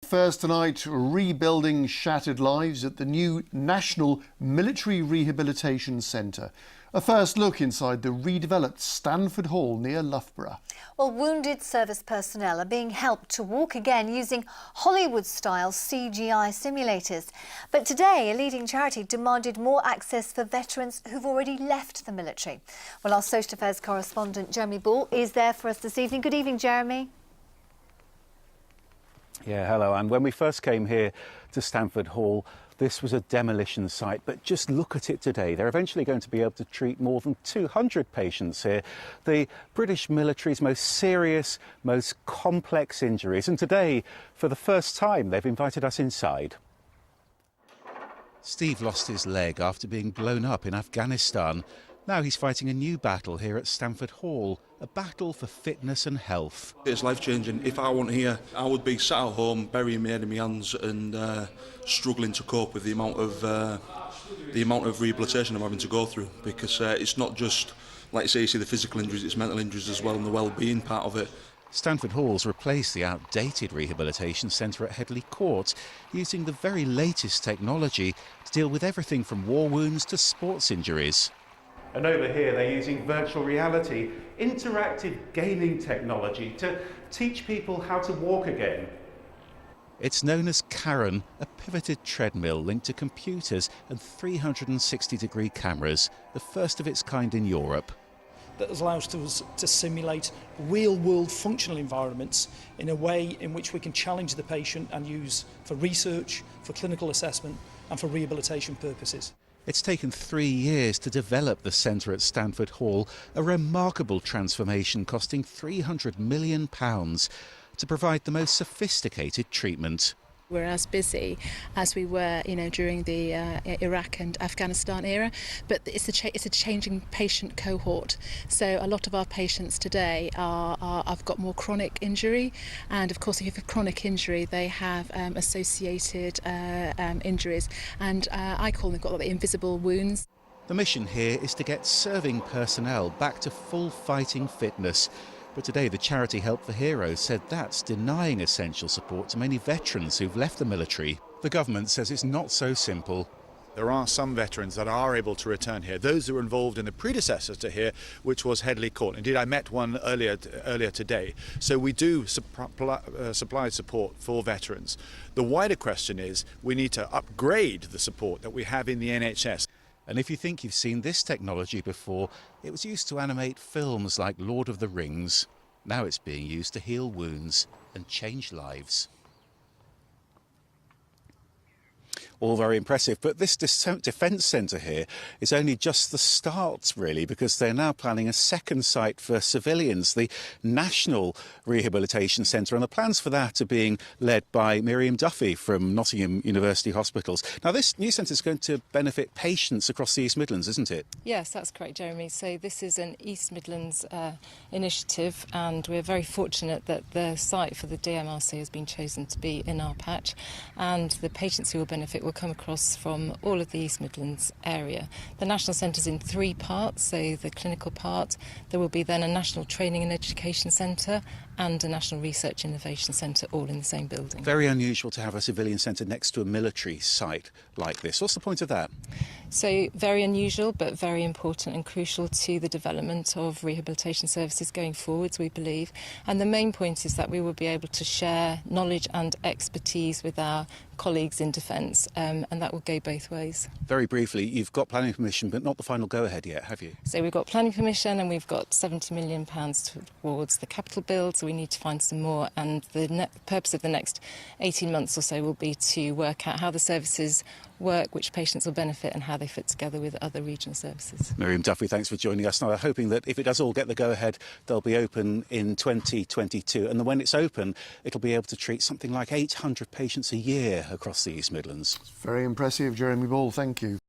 First tonight, rebuilding shattered lives at the new National Military Rehabilitation Centre. A first look inside the redeveloped Stanford Hall near Loughborough. Well, wounded service personnel are being helped to walk again using Hollywood-style CGI simulators. But today, a leading charity demanded more access for veterans who've already left the military. Well, our social affairs correspondent, Jeremy Ball, is there for us this evening. Good evening, Jeremy. Yeah, hello. And when we first came here to Stanford Hall, this was a demolition site, but just look at it today. They're eventually going to be able to treat more than 200 patients here, the British military's most serious, most complex injuries. And today, for the first time, they've invited us inside. Steve lost his leg after being blown up in Afghanistan. Now he's fighting a new battle here at Stanford Hall, a battle for fitness and health. It's life-changing. If I weren't here, I would be sat at home, burying my head in my hands and struggling to cope with the amount of rehabilitation I'm having to go through, because it's not just, like you say, you see the physical injuries, it's mental injuries as well, and the well-being part of it. Stanford Hall's replaced the outdated rehabilitation centre at Headley Court, using the very latest technology to deal with everything from war wounds to sports injuries. And over here they're using virtual reality, interactive gaming technology to teach people how to walk again. It's known as Karen, a pivoted treadmill linked to computers and 360-degree cameras, the first of its kind in Europe. That allows us to simulate real-world functional environments in a way in which we can challenge the patient and use for research, for clinical assessment and for rehabilitation purposes. It's taken 3 years to develop the centre at Stanford Hall, a remarkable transformation costing £300 million to provide the most sophisticated treatment. We're as busy as we were, during the Iraq and Afghanistan era, but it's a changing patient cohort. So a lot of our patients today have got more chronic injury, and of course, if you have a chronic injury, they have associated injuries, and I call them the invisible wounds. The mission here is to get serving personnel back to full fighting fitness. But today the charity Help for Heroes said that's denying essential support to many veterans who've left the military. The government says it's not so simple. There are some veterans that are able to return here, those who were involved in the predecessor to here, which was Headley Court. Indeed, I met one earlier today. So we do supply support for veterans. The wider question is we need to upgrade the support that we have in the NHS. And if you think you've seen this technology before, it was used to animate films like Lord of the Rings. Now it's being used to heal wounds and change lives. All very impressive, but this defence centre here is only just the start, really, because they're now planning a second site for civilians, the National Rehabilitation Centre, and the plans for that are being led by Miriam Duffy from Nottingham University Hospitals. Now, this new centre is going to benefit patients across the East Midlands, isn't it? Yes, that's correct, Jeremy. So this is an East Midlands initiative, and we're very fortunate that the site for the DNRC has been chosen to be in our patch, and the patients who will benefit will come across from all of the East Midlands area. The National Centre is in 3 parts, so the clinical part, there will be then a National Training and Education Centre and a National Research Innovation Centre all in the same building. Very unusual to have a civilian centre next to a military site like this. What's the point of that? So very unusual, but very important and crucial to the development of rehabilitation services going forwards, we believe. And the main point is that we will be able to share knowledge and expertise with our colleagues in defence, and that will go both ways. Very briefly, you've got planning permission, but not the final go-ahead yet, have you? So we've got planning permission and we've got £70 million towards the capital build, so we need to find some more, and the purpose of the next 18 months or so will be to work out how the services work, which patients will benefit and how they fit together with other regional services. Miriam Duffy, thanks for joining us. Now, we're hoping that if it does all get the go-ahead, they'll be open in 2022. And then when it's open, it'll be able to treat something like 800 patients a year across the East Midlands. Very impressive, Jeremy Ball. Thank you.